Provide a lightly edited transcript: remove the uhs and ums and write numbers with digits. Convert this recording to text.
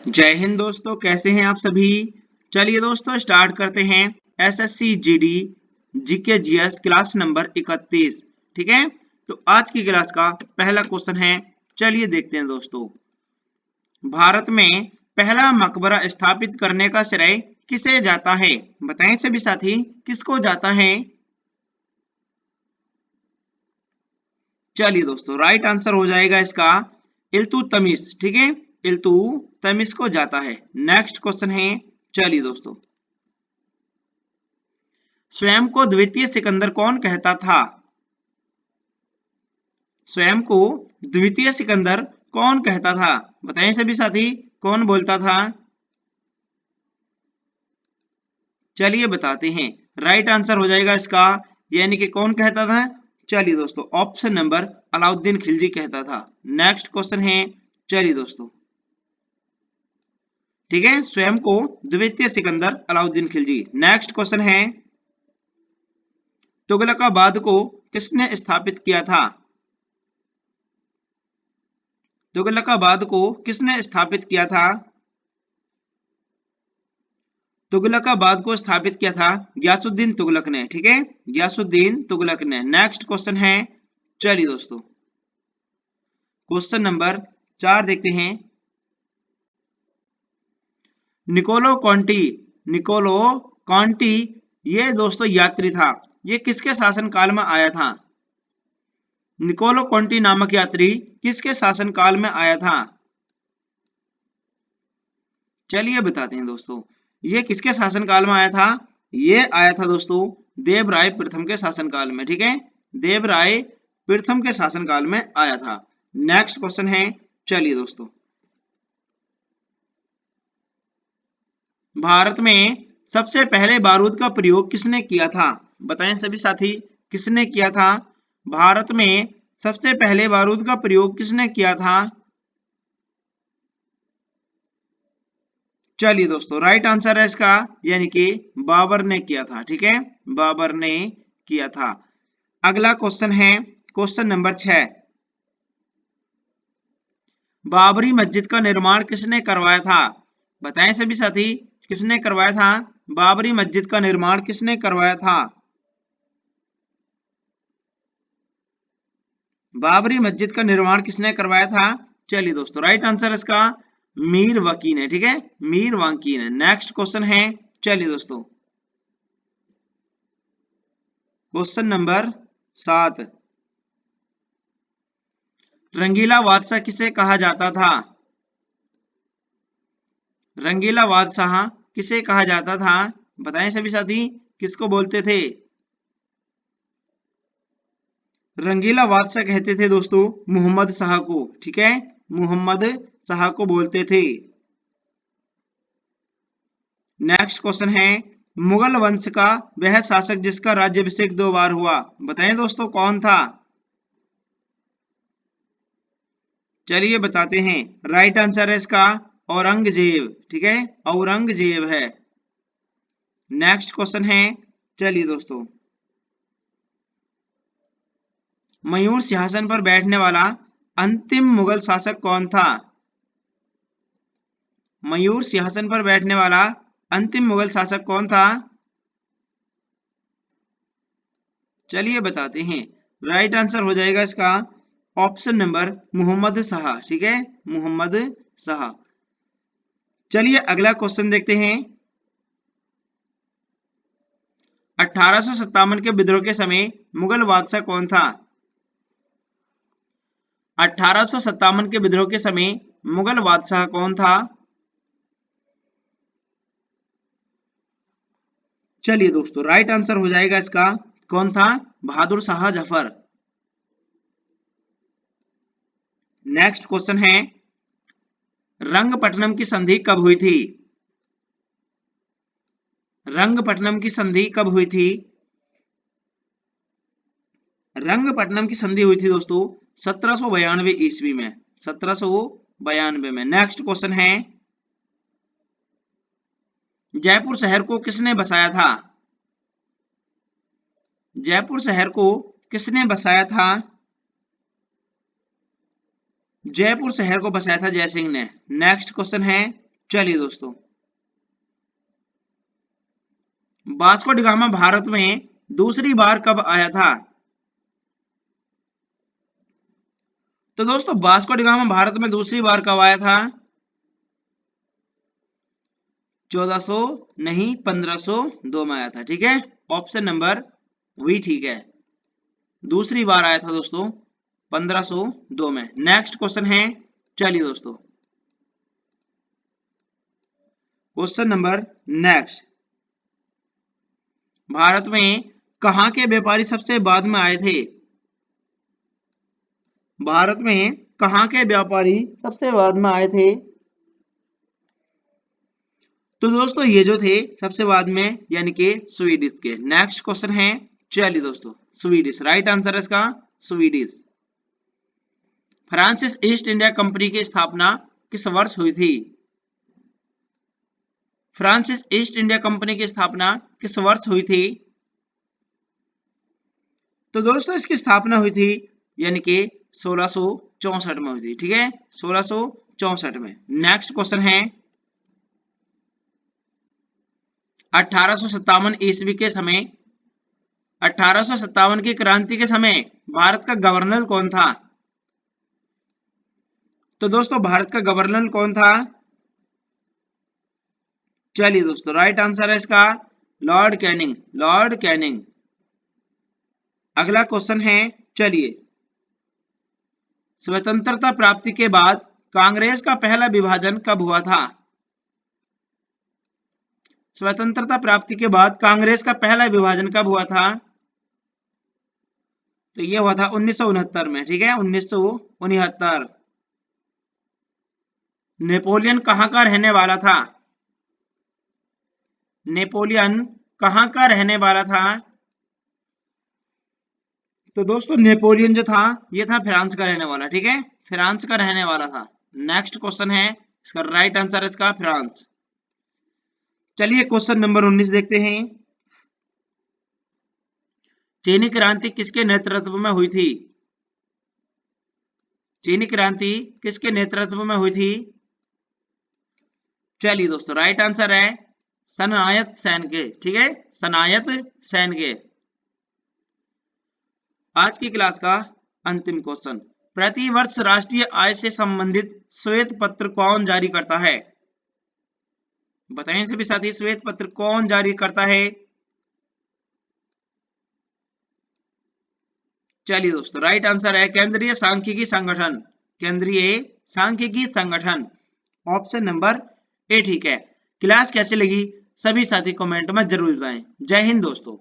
जय हिंद दोस्तों, कैसे हैं आप सभी। चलिए दोस्तों स्टार्ट करते हैं SSC GD GK GS class number 31। ठीक है, तो आज की क्लास का पहला क्वेश्चन है। चलिए देखते हैं दोस्तों। भारत में पहला मकबरा स्थापित करने का श्रेय किसे जाता है? बताएं सभी साथी, किसको जाता है? चलिए दोस्तों, राइट आंसर हो जाएगा इसका इल्तुतमिश। ठीक है, इल्तुतमिश को जाता है। नेक्स्ट क्वेश्चन है। चलिए दोस्तों, स्वयं को द्वितीय सिकंदर कौन कहता था? स्वयं को द्वितीय सिकंदर कौन कहता था? बताएं सभी साथी, कौन बोलता था? चलिए बताते हैं। राइट आंसर हो जाएगा इसका, यानी कि कौन कहता था? चलिए दोस्तों, ऑप्शन नंबर अलाउद्दीन खिलजी कहता था। नेक्स्ट क्वेश्चन है। चलिए दोस्तों, ठीक है, स्वयं को द्वितीय सिकंदर अलाउद्दीन खिलजी। नेक्स्ट क्वेश्चन है। तुगलकाबाद को किसने स्थापित किया था? तुगलकाबाद को किसने स्थापित किया था? तुगलकाबाद को स्थापित किया था गयासुद्दीन तुगलक ने। ठीक है, गयासुद्दीन तुगलक ने। नेक्स्ट क्वेश्चन है। चलिए दोस्तों, क्वेश्चन नंबर 4 देखते हैं। निकोलो कॉन्टी ये दोस्तों यात्री था। ये किसके शासनकाल में आया था? निकोलो कॉन्टी नामक यात्री किसके शासनकाल में आया था? चलिए बताते हैं दोस्तों, ये किसके शासनकाल में आया था? ये आया था दोस्तों देवराय प्रथम के शासनकाल में। ठीक है, देवराय प्रथम के शासनकाल में आया था। नेक्स्ट क्वेश्चन है। चलिए दोस्तों, भारत में सबसे पहले बारूद का प्रयोग किसने किया था? बताएं सभी साथी, किसने किया था? भारत में सबसे पहले बारूद का प्रयोग किसने किया था? चलिए दोस्तों, राइट आंसर है इसका, यानी कि बाबर ने किया था। ठीक है, बाबर ने किया था। अगला क्वेश्चन है, क्वेश्चन नंबर 6। बाबरी मस्जिद का निर्माण किसने करवाया था? बताएं सभी साथी, किसने करवाया था? बाबरी मस्जिद का निर्माण किसने करवाया था? बाबरी मस्जिद का निर्माण किसने करवाया था? चलिए दोस्तों, राइट आंसर इसका मीर वकी ने। ठीक है, मीर वांकी ने। नेक्स्ट क्वेश्चन है। चलिए दोस्तों, क्वेश्चन नंबर 7। रंगीला बादशाह किसे कहा जाता था? रंगीला बादशाह किसे कहा जाता था? बताएं सभी साथी, किसको बोलते थे? रंगीला बादशाह कहते थे दोस्तों मोहम्मद शाह को। ठीक है, मोहम्मद शाह को बोलते थे। नेक्स्ट क्वेश्चन है। मुगल वंश का वह शासक जिसका राज्याभिषेक 2 बार हुआ, बताएं दोस्तों कौन था? चलिए बताते हैं। राइट आंसर है इसका औरंगजेब। ठीक है, औरंगजेब है। नेक्स्ट क्वेश्चन है। चलिए दोस्तों, मयूर सिंहासन पर बैठने वाला अंतिम मुगल शासक कौन था? मयूर सिंहासन पर बैठने वाला अंतिम मुगल शासक कौन था? चलिए बताते हैं। राइट आंसर हो जाएगा इसका ऑप्शन नंबर मोहम्मद शाह। ठीक है, मोहम्मद शाह। चलिए अगला क्वेश्चन देखते हैं। 1857 के विद्रोह के समय मुगल बादशाह कौन था? 1857 के विद्रोह के समय मुगल बादशाह कौन था? चलिए दोस्तों, राइट आंसर हो जाएगा इसका कौन था? बहादुर शाह जफर। नेक्स्ट क्वेश्चन है। रंगपट्टनम की संधि कब हुई थी? रंगपट्टनम की संधि कब हुई थी? रंगपट्टनम की संधि हुई थी दोस्तों 1792 ईस्वी में। 1792 में। नेक्स्ट क्वेश्चन है। जयपुर शहर को किसने बसाया था? जयपुर शहर को किसने बसाया था? जयपुर शहर को बसाया था जय सिंह ने। नेक्स्ट क्वेश्चन है। चलिए दोस्तों, वास्को डी गामा भारत में दूसरी बार कब आया था? तो दोस्तों वास्को डी गामा भारत में दूसरी बार कब आया था? 1400 नहीं 1502 में आया था। ठीक है, ऑप्शन नंबर वी ठीक है, दूसरी बार आया था दोस्तों 1502 में। नेक्स्ट क्वेश्चन है, चलिए दोस्तों क्वेश्चन नंबर नेक्स्ट, भारत में कहां के व्यापारी सबसे बाद में आए थे? भारत में कहां के व्यापारी सबसे बाद में आए थे? तो दोस्तों ये जो थे सबसे बाद में, यानी कि स्वीडिश के। नेक्स्ट क्वेश्चन है, चलिए दोस्तों स्वीडिश, राइट आंसर है इसका Swedish. Francis east India company की स्थापना किस वर्ष हुई थी? फ्रांसिस ईस्ट इंडिया कंपनी की स्थापना किस वर्ष हुई थी? तो दोस्तों इसकी स्थापना हुई थी यानी कि 1664 में हुई थी। ठीक है, 1664 में। नेक्स्ट क्वेश्चन है, 1857 ईस्वी के समय, 1857 की क्रांति के समय भारत का गवर्नर कौन था? तो दोस्तों भारत का गवर्नर कौन था? चलिए दोस्तों राइट आंसर है इसका लॉर्ड कैनिंग, लॉर्ड कैनिंग। अगला क्वेश्चन है, चलिए, स्वतंत्रता प्राप्ति के बाद कांग्रेस का पहला विभाजन कब हुआ था? स्वतंत्रता प्राप्ति के बाद कांग्रेस का पहला विभाजन कब हुआ था? तो ये हुआ था 1969 में। ठीक है, 1969। नेपोलियन कहां का रहने वाला था? नेपोलियन कहां का रहने वाला था? तो दोस्तों नेपोलियन जो था ये था फ्रांस का रहने वाला। ठीक है, फ्रांस का रहने वाला था। नेक्स्ट क्वेश्चन है, इसका राइट आंसर है इसका फ्रांस। चलिए क्वेश्चन नंबर 19 देखते हैं। चीनी क्रांति किसके नेतृत्व में हुई थी? चीनी क्रांति किसके नेतृत्व में हुई थी? चलिए दोस्तों राइट आंसर है सनायत सेन के। ठीक है, सनायत सेन के। आज की क्लास का अंतिम क्वेश्चन, प्रति वर्ष राष्ट्रीय आय से संबंधित श्वेत पत्र कौन जारी करता है? बताएं सभी साथी, श्वेत पत्र कौन जारी करता है? चलिए दोस्तों राइट आंसर है केंद्रीय सांख्यिकी संगठन, केंद्रीय सांख्यिकी संगठन, ऑप्शन नंबर ए ठीक है। क्लास कैसे लगी सभी साथी कमेंट में जरूर बताएं। जय हिंद दोस्तों।